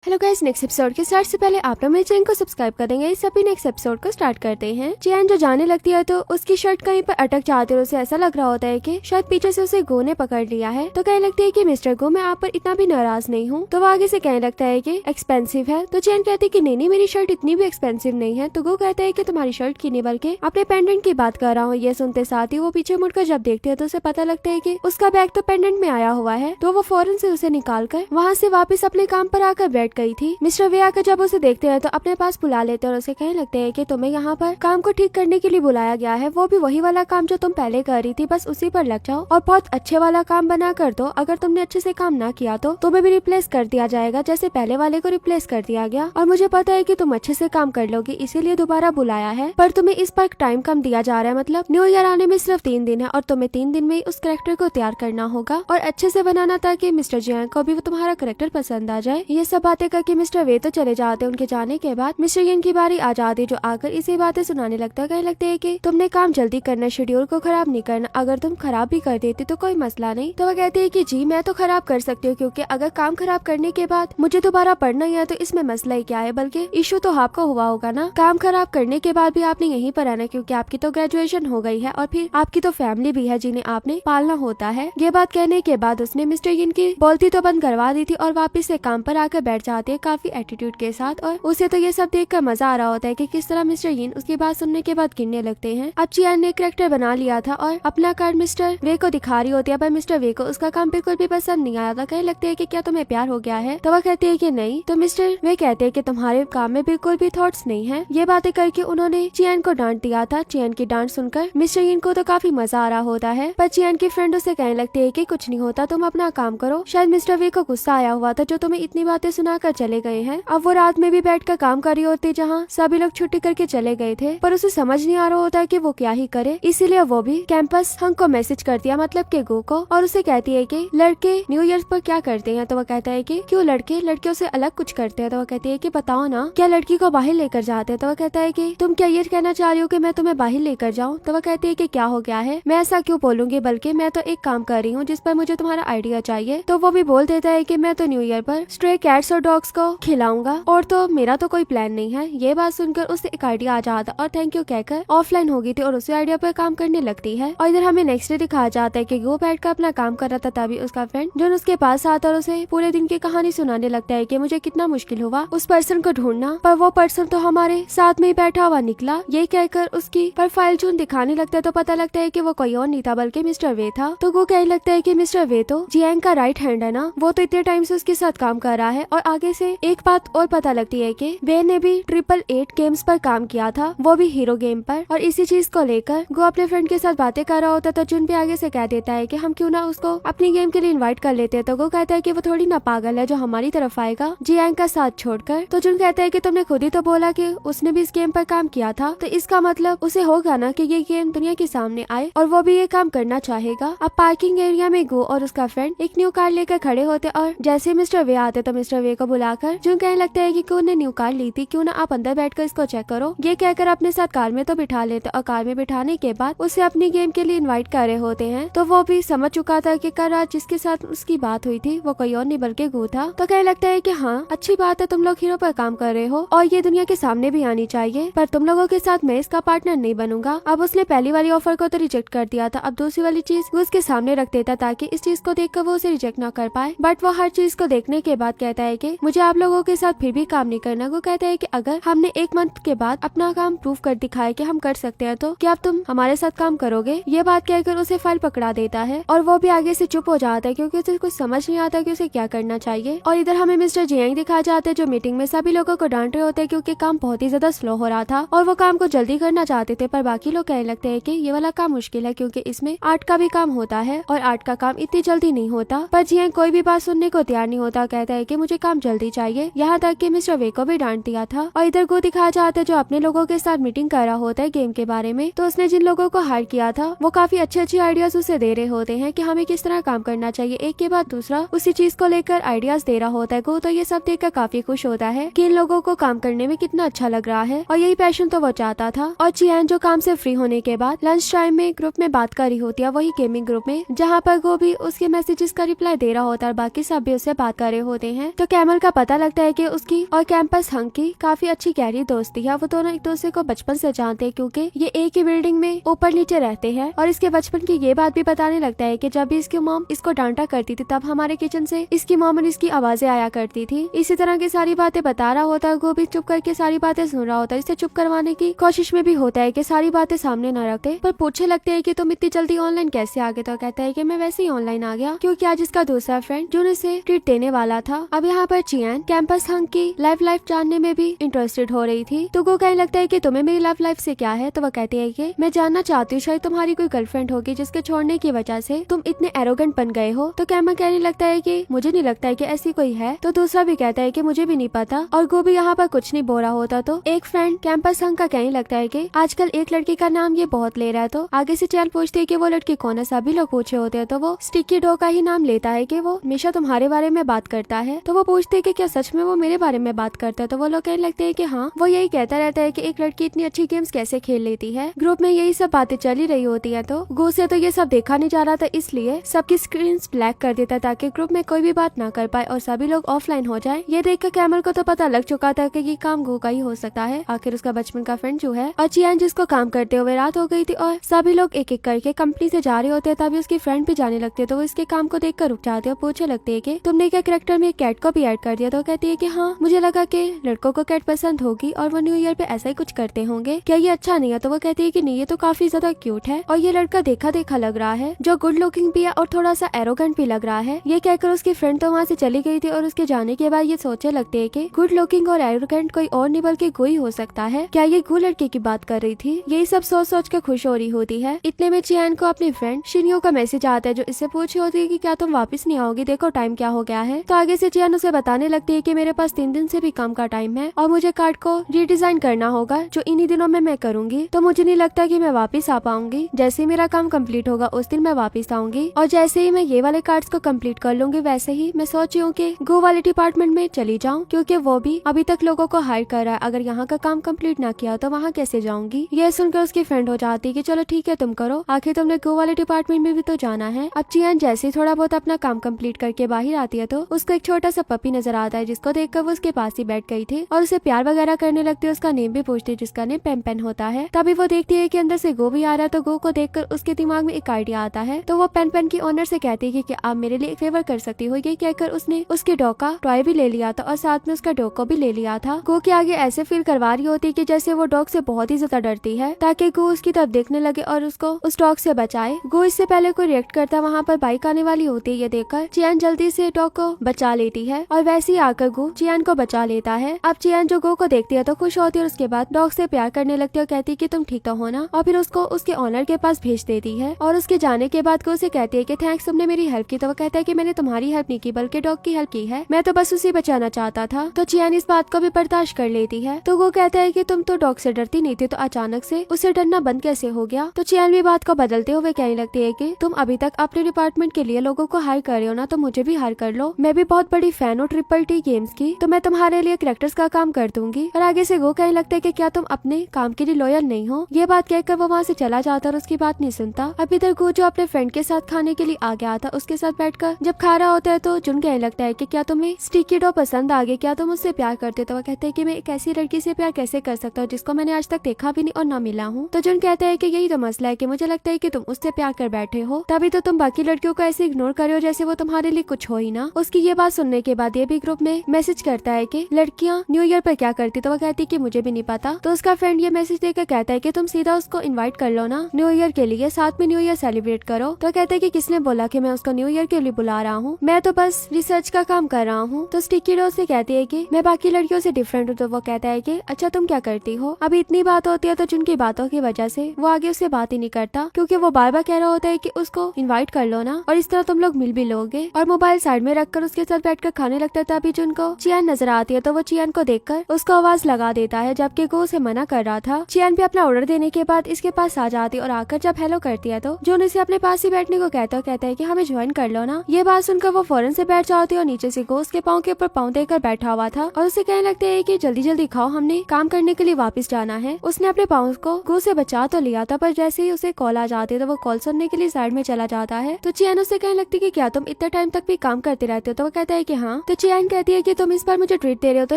Hello guys, next episode के start से पहले आप लोग मेरे चैनल को सब्सक्राइब कर देंगे। इस सभी नेक्स्ट एपिसोड को स्टार्ट करते हैं। चैन जो जाने लगती है तो उसकी शर्ट कहीं पर अटक जाती है और उसे ऐसा लग रहा होता है कि शायद पीछे से उसे गो ने पकड़ लिया है। तो कहने लगती है कि मिस्टर गो, मैं आप पर इतना भी नाराज नहीं हूँ। तो वो आगे से कहने लगता है कि एक्सपेंसिव है। तो चैन कहती है कि नहीं, मेरी शर्ट इतनी भी एक्सपेंसिव नहीं है। तो गो कहता है कि तुम्हारी शर्ट की नहीं बल्कि अपने पेंडेंट की बात कर रहा हूँ। ये सुनते साथ ही वो पीछे मुड़कर जब देखती है तो उसे पता लगता है कि उसका बैग तो पेंडेंट में आया हुआ है। तो वो फौरन से उसे निकाल कर वहाँ से वापस अपने काम पर आकर बैठ गई थी। मिस्टर वे आकर जब उसे देखते हैं तो अपने पास बुला लेते हैं और उसे कहने लगते हैं कि तुम्हें यहाँ पर काम को ठीक करने के लिए बुलाया गया है। वो भी वही वाला काम जो तुम पहले कर रही थी, बस उसी पर लग जाओ और बहुत अच्छे वाला काम बना कर दो। अगर तुमने अच्छे से काम ना किया तो तुम्हें भी रिप्लेस कर दिया जाएगा, जैसे पहले वाले को रिप्लेस कर दिया गया। और मुझे पता है कि तुम अच्छे से काम कर लोगी, इसीलिए दोबारा बुलाया है। पर तुम्हें इस पर टाइम कम दिया जा रहा है, मतलब न्यू ईयर आने में सिर्फ 3 दिन है और तुम्हें 3 दिन में ही उस करेक्टर को तैयार करना होगा और अच्छे से बनाना, ताकि मिस्टर जियांग को भी तुम्हारा करेक्टर पसंद आ जाए। ये सब बातें करके मिस्टर वे तो चले जाते। उनके जाने के बाद मिस्टर यन की बारी आ जाती, जो आकर इसी बातें सुनाने लगता है। कहने लगते है कि तुमने काम जल्दी करना, शेड्यूल को खराब नहीं करना। अगर तुम खराब भी कर देती तो कोई मसला नहीं। तो वह कहती है कि जी मैं तो खराब कर सकती हूँ, क्योंकि अगर काम खराब करने के बाद मुझे दोबारा पढ़ना ही है तो इसमें मसला ही क्या है, बल्कि इशू तो आपको हुआ होगा ना। काम खराब करने के बाद भी आपने यहीं पर रहना, क्योंकि आपकी तो ग्रेजुएशन हो गई है और फिर आपकी तो फैमिली भी है जिन्हें आपने पालना होता है। ये बात कहने के बाद उसने मिस्टर यन की बोलती तो बंद करवा दी थी और वापिस से काम पर आकर बैठ जाती है काफी एटीट्यूड के साथ। और उसे तो ये सब देखकर मजा आ रहा होता है कि किस तरह मिस्टर यिन उसकी बात सुनने के बाद गिरने लगते हैं। अब चियान ने कैरेक्टर बना लिया था और अपना कार्ड मिस्टर वे को दिखा रही होती है, पर मिस्टर वे को उसका काम बिल्कुल भी पसंद नहीं आया था। कहने लगते है कि क्या तुम्हें प्यार हो गया है? तो वह कहती है कि नहीं। तो मिस्टर वे कहते हैं कि तुम्हारे काम में बिल्कुल भी थॉट्स नहीं है। ये बातें करके उन्होंने चियान को डांट दिया था। चियान की डांट सुनकर मिस्टर यिन को तो काफी मजा आ रहा होता है, पर चियान की फ्रेंड उसे कहने लगती है कि कुछ नहीं होता, तुम अपना काम करो। शायद मिस्टर वे को गुस्सा आया हुआ था जो तुम्हें इतनी बातें सुनाकर चले गए हैं। अब वो रात में भी बैठकर काम कर रही होती जहाँ सभी लोग छुट्टी करके चले गए थे, पर उसे समझ नहीं आ रहा होता है कि वो क्या ही करे। इसीलिए वो भी कैंपस हंग को मैसेज कर दिया, मतलब के गो को, और उसे कहती है कि लड़के न्यू ईयर पर क्या करते हैं। तो वह कहता है कि क्यों लड़के लड़कियों से अलग कुछ करते हैं। तो वह कहती है कि बताओ ना, क्या लड़की को बाहर लेकर जाते हैं। तो वह कहता है कि तुम क्या ये कहना चाह रही हो कि मैं तुम्हें बाहर लेकर जाऊँ। तो वह कहती है कि क्या हो गया है, मैं ऐसा क्यों बोलूंगी, बल्कि मैं तो एक काम कर रही हूँ जिस पर मुझे तुम्हारा आइडिया चाहिए। तो वो भी बोल देता है कि मैं तो न्यू ईयर पर स्ट्रे कैट्स और डॉग्स को खिलाऊंगा और तो मेरा तो कोई प्लान नहीं है। ये बात सुनकर उसे एक आइडिया आ जाता और थैंक यू कहकर ऑफलाइन हो गई थी और उसी आइडिया पर काम करने लगती है। और इधर हमें नेक्स्ट डे दिखाया जाता है कि वो बैठकर अपना काम कर रहा था, तभी उसका फ्रेंड जो उसके पास आता और उसे पूरे दिन की कहानी सुनाने लगता है कि मुझे कितना मुश्किल हुआ उस पर्सन को ढूंढना, पर वो पर्सन तो हमारे साथ में ही बैठा हुआ निकला। ये कहकर उसकी प्रोफाइल जून दिखाने लगता है तो पता लगता है कि वो कोई और नहीं था बल्कि मिस्टर वे था। तो वो कहने लगता है कि मिस्टर वे तो जियांग का राइट हैंड है ना, वो तो इतने टाइम से उसके साथ काम कर रहा है। और आगे से एक बात और पता लगती है कि वे ने भी 888 गेम्स पर काम किया था, वो भी हीरो गेम पर। और इसी चीज को लेकर वो अपने फ्रेंड के साथ बातें कर रहा होता तो जुन भी आगे से कह देता है कि हम क्यों ना उसको अपनी गेम के लिए इनवाइट कर लेते हैं। तो वो कहता है कि वो थोड़ी ना पागल है जो हमारी तरफ आएगा जियांग का साथ छोड़कर। तो जुन कहता है कि तुमने खुद ही तो बोला कि उसने भी इस गेम पर काम किया था, तो इसका मतलब उसे होगा ना कि ये गेम दुनिया के सामने आए और वो भी ये काम करना चाहेगा। अब पार्किंग एरिया में गो और उसका फ्रेंड एक न्यू कार लेकर खड़े होते और जैसे मिस्टर वे आते तो मिस्टर वे को बुलाकर जुन कहने लगता है कि क्यों ने न्यू कार ली थी, क्यों ना आप अंदर बैठकर इसको चेक करो। ये कहकर अपने साथ कार में तो बिठा लेते और कार में बिठाने के बाद उसे अपनी गेम के लिए इनवाइट कर रहे होते हैं। तो वो भी समझ चुका था कि कल रात जिसके साथ उसकी बात हुई थी वो कोई और नहीं बल्कि गो था। तो कहने लगता है कि हाँ अच्छी बात है, तुम लोग हीरो पर काम कर रहे हो और ये दुनिया के सामने भी आनी चाहिए, पर तुम लोगों के साथ मैं इसका पार्टनर नहीं बनूंगा। अब उसने पहली वाली ऑफर को तो रिजेक्ट कर दिया था, अब दूसरी वाली चीज वो उसके सामने रख देता ताकि इस चीज को देखकर वो उसे रिजेक्ट ना कर पाए। बट वो हर चीज को देखने के बाद कहता है कि मुझे आप लोगों के साथ फिर भी काम नहीं करना। वो कहता है कि अगर हमने 1 मंथ के बाद अपना काम प्रूव कर दिखाया कि हम कर सकते हैं तो क्या अब तुम हमारे साथ काम करोगे। ये बात कहकर उसे फाइल पकड़ा देता है और वो भी आगे से चुप हो जाता है क्योंकि उसे कुछ समझ नहीं आता कि उसे क्या करना चाहिए। और इधर हमें मिस्टर जियांग दिखाया जाता है जो मीटिंग में सभी लोगों को डांट रहे होते हैं क्योंकि काम बहुत ही ज्यादा स्लो हो रहा था और वो काम को जल्दी करना चाहते थे, पर बाकी लोग कहने लगते हैं कि ये वाला काम मुश्किल है क्योंकि इसमें आर्ट का भी काम होता है और आर्ट का काम इतनी जल्दी नहीं होता। पर जियांग कोई भी बात सुनने को तैयार नहीं होता, कहता है कि मुझे काम जल्दी चाहिए। यहाँ तक कि मिस्टर वे को भी डांट दिया था। और इधर को दिखाया जाता है जो अपने लोगों के साथ मीटिंग कर रहा होता है गेम के बारे में। तो उसने जिन लोगों को हायर किया था वो काफी अच्छे आइडियाज उसे दे रहे होते हैं कि हमें किस तरह काम करना चाहिए, एक के बाद दूसरा उसी चीज को लेकर आइडियाज दे रहा होता है। तो ये सब देखकर काफी खुश होता है कि इन लोगों को काम करने में कितना अच्छा लग रहा है और यही पैशन तो वो चाहता था। और चियान जो काम से फ्री होने के बाद लंच टाइम में ग्रुप में बात कर रही होती है, वही गेमिंग ग्रुप में जहाँ पर वो भी उसके मैसेजेस का रिप्लाई दे रहा होता है और बाकी सब भी उससे बात कर रहे होते हैं। तो कैमरा कैमल का पता लगता है कि उसकी और कैंपस हंक की काफी अच्छी गहरी दोस्ती है। वो दोनों एक दूसरे को बचपन से जानते हैं क्योंकि ये एक ही बिल्डिंग में ऊपर नीचे रहते हैं। और इसके बचपन की ये बात भी बताने लगता है कि जब भी इसकी मॉम इसको डांटा करती थी तब हमारे किचन से इसकी मॉम और इसकी आवाजें आया करती थी। इसी तरह की सारी बातें बता रहा होता है। वो भी चुप करके सारी बातें सुन रहा होता है। इसे चुप करवाने की कोशिश में भी होता है कि सारी बातें सामने न रखते, पर पूछने लगते हैं कि तुम इतनी जल्दी ऑनलाइन कैसे आ गए। तो कहता है कि मैं वैसे ही ऑनलाइन आ गया क्योंकि आज इसका दूसरा फ्रेंड जो इसे ट्रीट देने वाला था। अब यहाँ पर चियान कैंपस हंक की लाइफ जानने में भी इंटरेस्टेड हो रही थी। तो वो कहने लगता है कि तुम्हें मेरी लव लाइफ से क्या है। तो वो कहती है कि मैं जानना चाहती हूँ शायद तुम्हारी कोई गर्लफ्रेंड होगी जिसके छोड़ने की वजह से तुम इतने एरोगेंट बन गए हो। तो कैमल कहने लगता है कि मुझे नहीं लगता है कि ऐसी कोई है। तो दूसरा भी कहता है कि मुझे भी नहीं पता। और वो भी यहाँ पर कुछ नहीं बोल रहा होता। तो एक फ्रेंड कैंपस हंक का कहने लगता है कि आजकल एक लड़की का नाम ये बहुत ले रहा है। तो आगे से चियान पूछती है कि वो लड़की कौन है। सभी लोग पूछे होते हैं। तो वो स्टिकी डॉ का ही नाम लेता है कि वो हमेशा तुम्हारे बारे में बात करता है। तो वो पूछते है कि क्या सच में वो मेरे बारे में बात करता है। तो वो लोग कहने लगते हैं कि हाँ, वो यही कहता रहता है कि एक लड़की इतनी अच्छी गेम्स कैसे खेल लेती है। ग्रुप में यही सब बातें चली रही होती है। तो गो से तो ये सब देखा नहीं जा रहा था, इसलिए सबकी स्क्रीन ब्लैक कर देता ताकि ग्रुप में कोई भी बात ना कर पाए और सभी लोग ऑफलाइन हो जाए। ये देखकर कैमल को तो पता लग चुका था कि ये काम गो का ही हो सकता है। आखिर उसका बचपन का फ्रेंड जो है और चियान जिसको काम करते हुए रात हो गई थी और सभी लोग एक एक करके कंपनी से जा रहे होते हैं। तभी उसकी फ्रेंड भी जाने लगते हैं। तो वो इसके काम को देखकर रुक जाते हैं और पूछने लगते है कि तुमने क्या कैरेक्टर में कैट को भी ऐड कर दिया। तो कहती है कि हाँ, मुझे लगा कि लड़कों को कैट पसंद होगी और वो न्यू ईयर पे ऐसा ही कुछ करते होंगे, क्या ये अच्छा नहीं है। तो वो कहती है कि नहीं, ये तो काफी ज्यादा क्यूट है और ये लड़का देखा देखा लग रहा है, जो गुड लुकिंग भी है और थोड़ा सा एरोगेंट भी लग रहा है। ये कहकर उसकी फ्रेंड तो वहाँ से चली गई थी और उसके जाने के बाद ये सोचने लगते है कि गुड लुकिंग और एरोगेंट कोई और नहीं बल्कि गो ही हो सकता है। क्या ये गो लड़के की बात कर रही थी। यही सब सोच सोच कर खुश हो रही होती है। इतने में चियान को अपनी फ्रेंड शिनियो का मैसेज आता है जो इससे पूछी होती है कि क्या तुम वापस नहीं आओगी, देखो टाइम क्या हो गया है। तो आगे से चियान उसे बताने लगती है कि मेरे पास 3 दिन से भी कम का टाइम है और मुझे कार्ड को रीडिजाइन करना होगा जो इन्हीं दिनों में मैं करूंगी। तो मुझे नहीं लगता कि मैं वापस आ पाऊंगी। जैसे ही मेरा काम कंप्लीट होगा उस दिन मैं वापस आऊंगी और जैसे ही मैं ये वाले कार्ड्स को कंप्लीट कर लूंगी वैसे ही मैं सोच रही हूँ कि गो वाले डिपार्टमेंट में चली जाऊँ क्योंकि वो भी अभी तक लोगों को हायर कर रहा है। अगर यहाँ का काम कंप्लीट ना किया तो वहाँ कैसे जाऊंगी। ये सुनकर उसकी फ्रेंड हो जाती है कि चलो ठीक है तुम करो, आखिर तुमने गो वाले डिपार्टमेंट में भी तो जाना है। अब चियान जैसे ही थोड़ा बहुत अपना काम कंप्लीट करके बाहर आती है तो उसको एक छोटा सा पपी नजर आता है जिसको देखकर वो उसके पास ही बैठ गई थी और उसे प्यार वगैरह करने लगती है। उसका नेम भी पूछती है जिसका नेम पेन होता है। तभी वो देखती है कि अंदर से गो भी आ रहा है। तो गो को देखकर उसके दिमाग में एक आइडिया आता है। तो वो पेन की ओनर से कहती है कि आप मेरे लिए एक फेवर कर सकती हो। ये कहकर उसने उसके डॉग का टॉय भी ले लिया था और साथ में उसका डॉग को भी ले लिया था। गो के आगे ऐसे फील करवा रही होती है कि जैसे वो डॉग से बहुत ही ज्यादा डरती है ताकि गो उसकी तरफ देखने लगे और उसको उस डॉग से बचाए। गो इससे पहले कोई रिएक्ट करता वहाँ पर बाइक आने वाली होती है। ये देखकर चियान जल्दी से डॉग को बचा लेती है और वैसे ही आकर गो चियान को बचा लेता है। अब चियान जो गो को देखती है तो खुश होती है और उसके बाद डॉग से प्यार करने लगती है और कहती है कि तुम ठीक तो हो ना, और फिर उसको उसके ऑनर के पास भेज देती है। और उसके जाने के बाद गो उसे कहती है कि थैंक्स, तुमने मेरी हेल्प की। तो वो कहता है कि मैंने तुम्हारी हेल्प नहीं की बल्कि डॉग की हेल्प की है, मैं तो बस उसे बचाना चाहता था। तो चियान इस बात को भी बर्दाश्त कर लेती है। तो वो कहता है कि तुम तो डॉग से डरती नहीं थी तो अचानक से उसे डरना बंद कैसे हो गया। तो चियान भी बात को बदलते हुए कहने लगती है कि तुम अभी तक अपने डिपार्टमेंट के लिए लोगों को हायर कर रहे हो ना, तो मुझे भी हायर कर लो। मैं भी बहुत बड़ी फैन हूँ ट्रिपल टी गेम्स की, तो मैं तुम्हारे लिए कैरेक्टर्स का काम कर दूंगी। और आगे से वो कहने लगता है कि क्या तुम अपने काम के लिए लॉयल नहीं हो। ये बात कहकर वो वहाँ से चला जाता और उसकी बात नहीं सुनता। अब इधर गो जो अपने फ्रेंड के साथ खाने के लिए आ गया था उसके साथ बैठकर जब खा रहा होता है तो जुन कहने लगता है कि क्या तुम्हें स्टिकी डॉ पसंद आ गई, क्या तुम उससे प्यार करते। तो वो कहते हैं कि मैं एक ऐसी लड़की से प्यार कैसे कर सकता हूँ जिसको मैंने आज तक देखा भी नहीं और ना मिला हूँ। तो जुन कहता है कि यही तो मसला है कि मुझे लगता है कि तुम उससे प्यार कर बैठे हो, तभी तो तुम बाकी लड़कियों को ऐसे इग्नोर कर रहे हो जैसे वो तुम्हारे लिए कुछ हो ही ना। उसकी ये बात सुनने के बाद ये भी ग्रुप में मैसेज करता है कि लड़कियां न्यू ईयर पर क्या करती। तो वो कहती है कि मुझे भी नहीं पता। तो उसका फ्रेंड ये मैसेज देकर कहता है कि तुम सीधा उसको इनवाइट कर लो ना न्यू ईयर के लिए, साथ में न्यू ईयर सेलिब्रेट करो। तो कहते हैं कि किसने बोला कि मैं उसको न्यू ईयर के लिए बुला रहा हूँ, मैं तो बस रिसर्च का काम कर रहा हूँ। तो स्टिकी डॉ से कहती है कि मैं बाकी लड़कियों से डिफरेंट हूँ। तो वो कहता है कि अच्छा तुम क्या करती हो। अभी इतनी बात होती है तो जिनकी बातों की वजह से वो आगे उससे बात ही नहीं करता क्योंकि वो बार बार कह रहा होता है कि उसको इनवाइट कर लो ना और इस तरह तुम लोग मिल भी लोगे। और मोबाइल साइड में रखकर उसके साथ बैठकर खाने लगता है। तभी जिनको चियान नजर आती है तो वो चियान को देखकर उसको आवाज लगा देता है जबकि गो उसे मना कर रहा था। चियान भी अपना ऑर्डर देने के बाद इसके पास आ जाती है और आकर जब हेलो करती है तो जोन इसे अपने पास ही बैठने को कहता है कि हमें ज्वाइन कर लो ना। ये बात सुनकर वो फौरन से बैठ जाती है और नीचे से गो उसके पाँव के ऊपर पाँव देकर बैठा हुआ था और उसे कहने लगते है कि जल्दी जल्दी खाओ, हमने काम करने के लिए वापस जाना है। उसने अपने पाँव को गो से बचा तो लिया था पर जैसे ही उसे कॉल आ जाती है तो वो कॉल सुनने के लिए साइड में चला जाता है। तो चियान उससे कहने लगती है कि क्या तुम इतने टाइम तक भी काम करते रहते हो। तो वो कहता है कि हाँ। तो चियान कहती है कि तुम इस बार मुझे ट्रीट दे रहे हो तो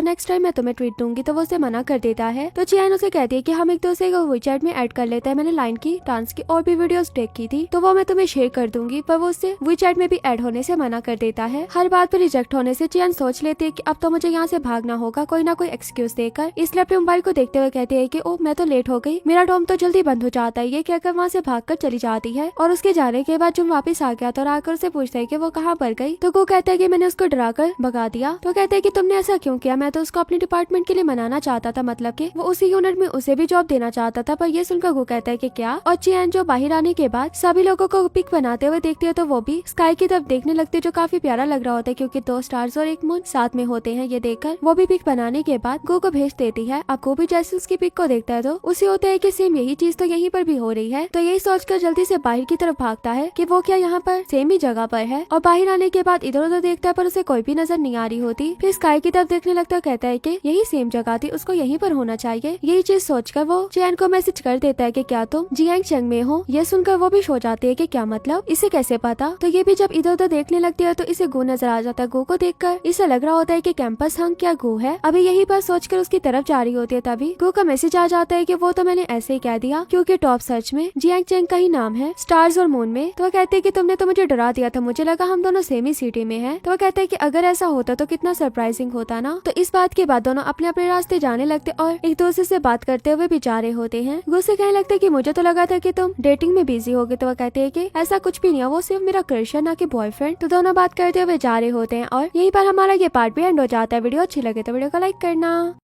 नेक्स्ट टाइम मैं तुम्हें ट्रीट दूंगी, तो वो उसे मना कर देता है। तो चियान उसे कहती है कि हम एक दूसरे को WeChat में ऐड कर लेते हैं, मैंने लाइन की, डांस की और भी वीडियोस देखी थी तो वो मैं तुम्हें शेयर कर दूंगी, पर वो उससे WeChat में भी ऐड होने से मना कर देता है। हर बात पर रिजेक्ट होने से चियान सोच लेती है कि अब तो मुझे यहाँ से भागना होगा कोई ना कोई एक्सक्यूज देकर, इसलिए अपने मोबाइल को देखते हुए कहती है कि ओ मैं तो लेट हो गई, मेरा डोम तो जल्दी बंद हो जाता है। ये कहकर वहाँ से भागकर चली जाती है और उसके जाने के बाद जुन वापस आ गया तो आकर उसे पूछता है कि वो कहाँ पर गई। तो वो कहता है कि मैंने उसको डराकर भगा दिया। तो कहते हैं कि तुमने ऐसा क्यों किया, मैं तो उसको अपने डिपार्टमेंट के लिए मनाना चाहता था, मतलब कि वो उसी यूनिट में उसे भी जॉब देना चाहता था। पर ये सुनकर वो कहता है कि क्या। और चियान जो बाहर आने के बाद सभी लोगों को पिक बनाते हुए देखती है तो वो भी स्काई की तरफ देखने लगती है, जो काफी प्यारा लग रहा होता है क्योंकि 2 स्टार्स और 1 मून साथ में होते हैं। ये देखकर वो भी पिक बनाने के बाद गो को भेज देती है। अब गो भी जैसे उसकी पिक को देखता है तो उसे होता है कि सेम यही चीज तो यहीं पर भी हो रही है, तो यही सोचकर जल्दी से बाहर की तरफ भागता है कि वो क्या यहाँ पर सेम ही जगह पर है। और बाहर आने के बाद इधर उधर देखता है पर उसे कोई भी नजर नहीं आ रही होती। फिर स्काई की तरफ देखने लगता है, कहता है कि यही सेम जगह थी, उसको यहीं पर होना चाहिए। यही चीज सोचकर वो चियान को मैसेज कर देता है कि क्या तुम जियांग चंग में हो। ये सुनकर वो भी सो जाती है कि क्या मतलब, इसे कैसे पता। तो ये भी जब इधर उधर देखने लगती है तो इसे गो नजर आ जाता है। गो को देखकर इसे लग रहा होता है कि कैंपस हंग क्या गो है। अभी यही बात सोचकर उसकी तरफ जा रही होती है तभी गो का मैसेज आ जाता है कि वो तो मैंने ऐसे ही कह दिया क्योंकि टॉप सर्च में जियांग चंग का ही नाम है स्टार्स और मून में। तो वो कहते हैं कि तुमने तो मुझे डरा दिया था, मुझे लगा हम दोनों सेम ही सिटी में हैं। तो वो कहते हैं कि अगर ऐसा होता तो कितना सरप्राइजिंग होता ना। तो इस बात के बाद दोनों अपने अपने रास्ते जाने लगते और एक दूसरे से बात करते हुए भी जा रहे होते हैं। गो से कहने लगता है कि मुझे तो लगा था कि तुम डेटिंग में बिजी होगे। तो वो कहते हैं कि ऐसा कुछ भी नहीं है, वो सिर्फ मेरा क्रश है ना कि बॉयफ्रेंड। तो दोनों बात करते हुए जा रहे होते हैं और यहीं पर हमारा ये पार्ट भी एंड हो जाता है। वीडियो अच्छी लगे तो वीडियो को लाइक करना।